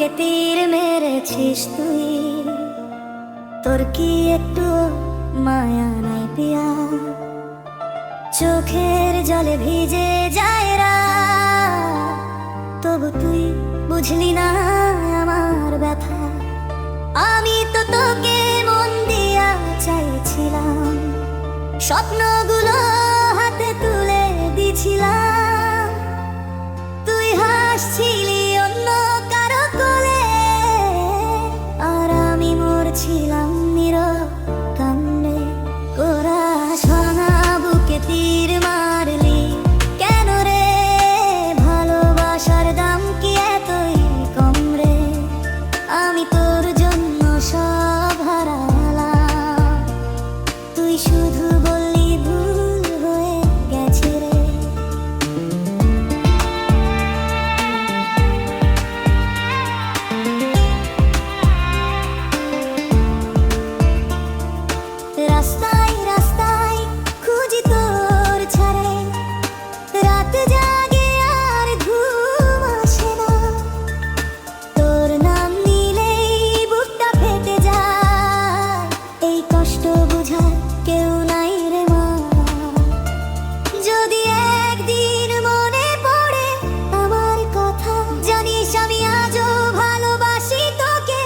বুকে তীর মেরেছিস তুই, তোর কি একটু মায়া নাই পিয়া? চোখের জলে ভিজে যায় রাত, তবু তুই বুঝলি না আমার ব্যথা। আমি তো তোকে মন দিয়া চাইছিলাম, স্বপ্নগুলো হাতে তুলে দিছিলাম, তুই হাসছিলি অন্য কারো কোলে, আর আমি মরছিলাম নীরব কান্নে। কোরাস ভাঙা বুকে তীর মারলি কেন রে? ভালোবাসার দাম কি এতই কম রে? আমি তোর জন্য সব হারালাম, তুই শুধু বললি ভুল হয়ে গেছে রে। রাস্তায় রাস্তায় খুঁজি তোর ছাড়ে, রাত জাগে আর ঘুম আসে না, তোর নাম নিলেই বুকটা ফেটে যায়, এই কষ্ট বুঝার কেউ নাই রে মা। যদি একদিন মনে পড়ে আমার কথা, জানিস আমি আজও ভালোবাসি তোকে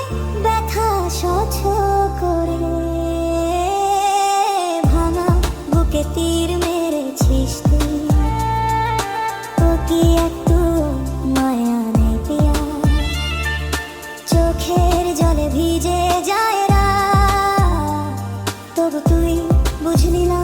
ব্যথা সহ্য করে। ভাঙা বুকে তীর মেরেছিস তুই, তো কি একটু মায়া নেই পিয়া? চোখের জলে ভিজে যায় রাত, তবু তুই বুঝলি না